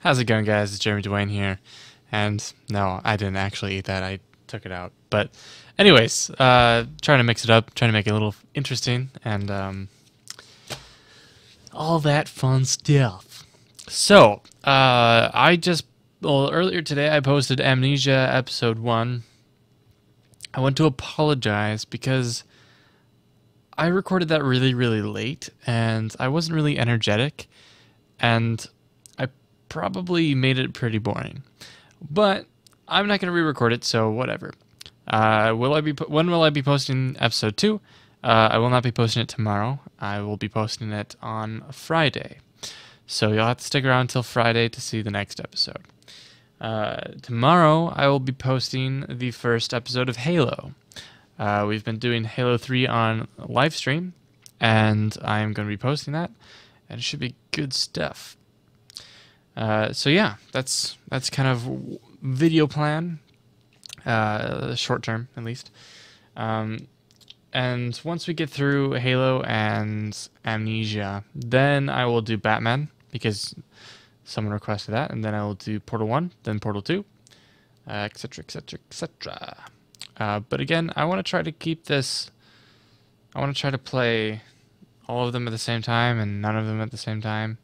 How's it going, guys? It's Jeremy Dwayne here. And no, I didn't actually eat that. I took it out. But anyways, trying to mix it up, trying to make it a little interesting, and all that fun stuff. So, earlier today I posted Amnesia Episode 1. I want to apologize because I recorded that really, really late, and I wasn't really energetic, and I probably made it pretty boring. But I'm not going to re-record it, so whatever. When will I be posting episode 2? I will not be posting it tomorrow. I will be posting it on Friday. So you'll have to stick around until Friday to see the next episode. Tomorrow I will be posting the first episode of Halo. We've been doing Halo 3 on live stream, and I'm going to be posting that, and it should be good stuff. So yeah, that's kind of video plan, short term at least. And once we get through Halo and Amnesia, then I will do Batman, because someone requested that, and then I will do Portal 1, then Portal 2, etc., etc., etc. But again, I want to try to keep this, I want to try to play all of them at the same time and none of them at the same time.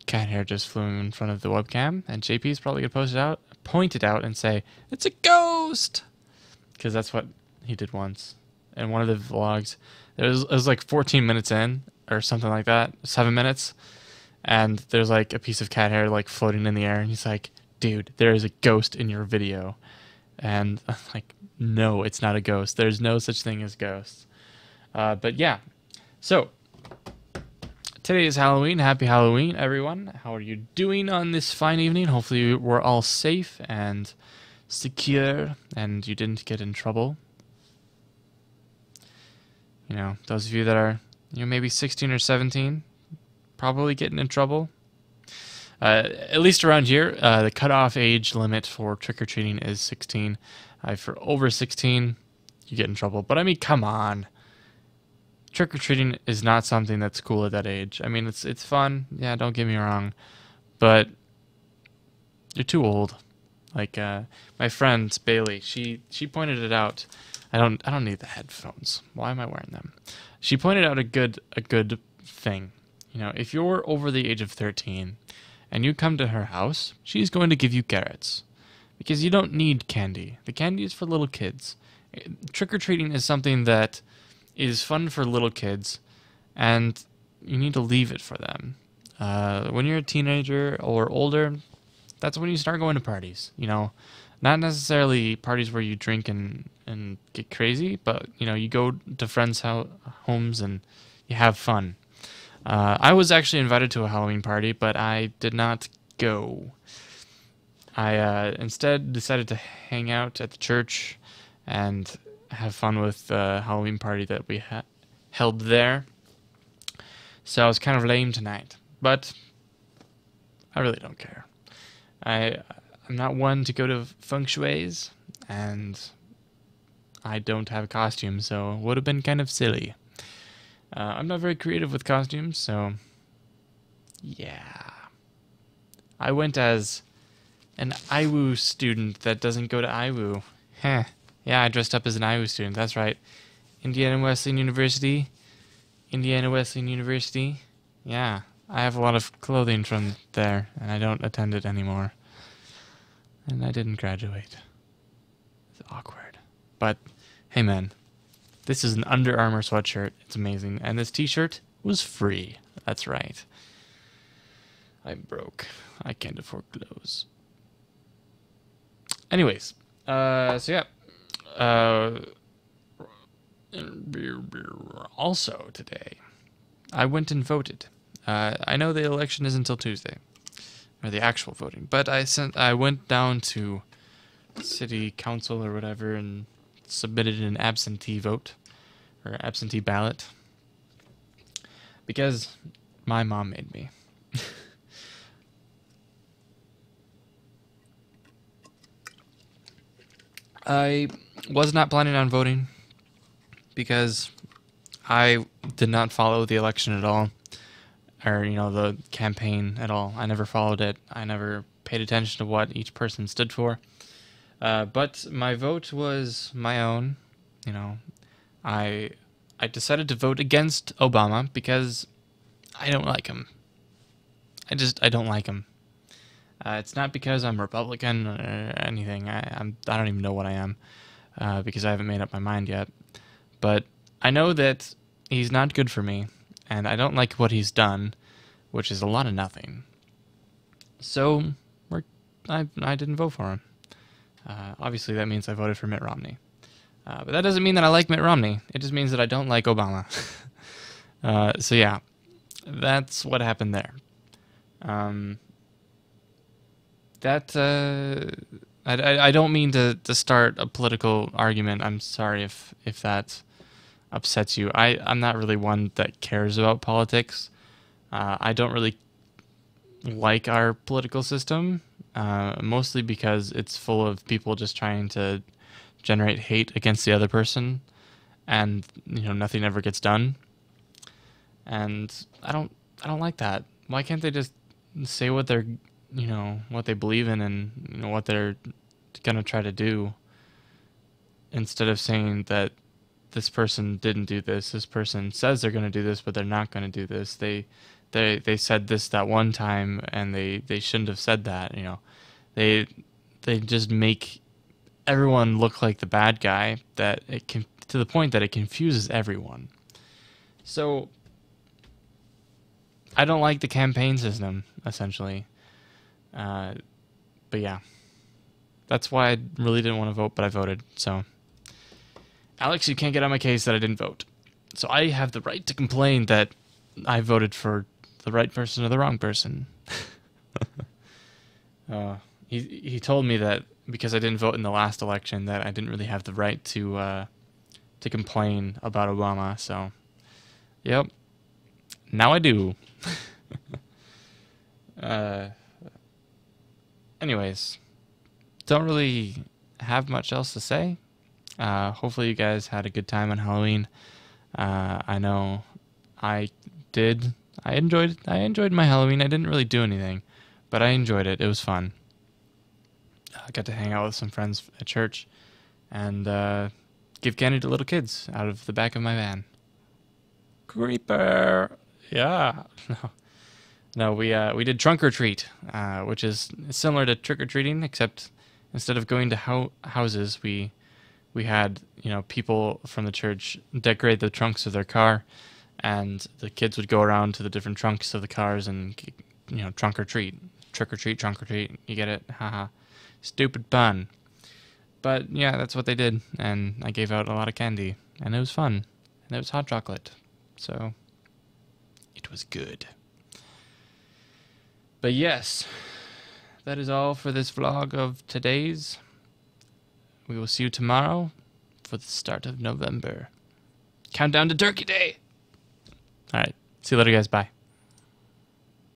Cat hair just flew in front of the webcam, and JP's probably going to point it out and say, "It's a ghost!" Because that's what he did once in one of the vlogs. It was like 14 minutes in, or something like that, 7 minutes, and there's like a piece of cat hair like floating in the air, and he's like, "Dude, there is a ghost in your video." And I'm like, no, it's not a ghost. There's no such thing as ghosts. But yeah, so today is Halloween. Happy Halloween, everyone. How are you doing on this fine evening? Hopefully we're all safe and secure and you didn't get in trouble. You know, those of you that are, maybe 16 or 17, probably getting in trouble. At least around here, the cutoff age limit for trick-or-treating is 16. For over 16, you get in trouble. But I mean, come on. Trick-or-treating is not something that's cool at that age. I mean, it's fun. Yeah, don't get me wrong. But you're too old. Like, my friend, Bailey, she pointed it out. I don't need the headphones. Why am I wearing them? She pointed out a good thing. You know, if you're over the age of 13... and you come to her house, she's going to give you carrots. Because you don't need candy. The candy is for little kids. Trick-or-treating is something that is fun for little kids, and you need to leave it for them. When you're a teenager or older, that's when you start going to parties. You know, not necessarily parties where you drink and get crazy, but, you go to friends' homes and you have fun. I was actually invited to a Halloween party, but I did not go. I instead decided to hang out at the church and have fun with the Halloween party that we held there. So I was kind of lame tonight, but I really don't care. I'm not one to go to feng shuis, and I don't have a costume, so it would have been kind of silly. I'm not very creative with costumes, so yeah. I went as an IWU student that doesn't go to IWU. Heh. Yeah, I dressed up as an IWU student, that's right. Indiana Wesleyan University. Yeah, I have a lot of clothing from there, and I don't attend it anymore. And I didn't graduate. It's awkward. But, hey man. This is an Under Armour sweatshirt. It's amazing. And this t-shirt was free. That's right. I'm broke. I can't afford clothes. Anyways. So yeah. Also today, I went and voted. I know the election is until Tuesday. Or the actual voting. But I went down to city council or whatever and submitted an absentee vote, or absentee ballot, because my mom made me. I was not planning on voting because I did not follow the election at all. or the campaign at all. I never followed it. I never paid attention to what each person stood for. But my vote was my own. I decided to vote against Obama because I don't like him. I don't like him. It's not because I'm Republican or anything. I don't even know what I am because I haven't made up my mind yet. But I know that he's not good for me, and I don't like what he's done, which is a lot of nothing. So I didn't vote for him. Obviously, that means I voted for Mitt Romney. But that doesn't mean that I like Mitt Romney. It just means that I don't like Obama. So yeah, that's what happened there. I don't mean to start a political argument. I'm sorry if that upsets you. I'm not really one that cares about politics. I don't really like our political system, mostly because it's full of people just trying to generate hate against the other person, and nothing ever gets done. And I don't like that. Why can't they just say what they're what they believe in and what they're gonna try to do, instead of saying that this person didn't do this person says they're gonna do this, but they're not gonna do this. They said this that one time, and they shouldn't have said that. They just make everyone look like the bad guy, that it can, to the point that it confuses everyone. So I don't like the campaign system, essentially. But yeah, that's why I really didn't want to vote, but I voted. So Alex, you can't get on my case that I didn't vote. So I have the right to complain that I voted for the right person or the wrong person. He told me that because I didn't vote in the last election, that I didn't really have the right to complain about Obama. So, yep, now I do. Anyways, don't really have much else to say. Hopefully you guys had a good time on Halloween. I know I did. I enjoyed my Halloween. I didn't really do anything, but I enjoyed it. It was fun. I got to hang out with some friends at church and give candy to little kids out of the back of my van. Creeper. Yeah. No, we did trunk or treat, which is similar to trick or treating, except instead of going to houses, we had people from the church decorate the trunks of their car, and the kids would go around to the different trunks of the cars and trunk or treat, trick or treat, trunk or treat. You get it? Haha, stupid pun. But yeah, that's what they did, and I gave out a lot of candy, and it was fun, and it was hot chocolate, so it was good. But yes, that is all for this vlog of today's. We will see you tomorrow for the start of November. Countdown to Turkey Day! Alright, see you later guys, bye.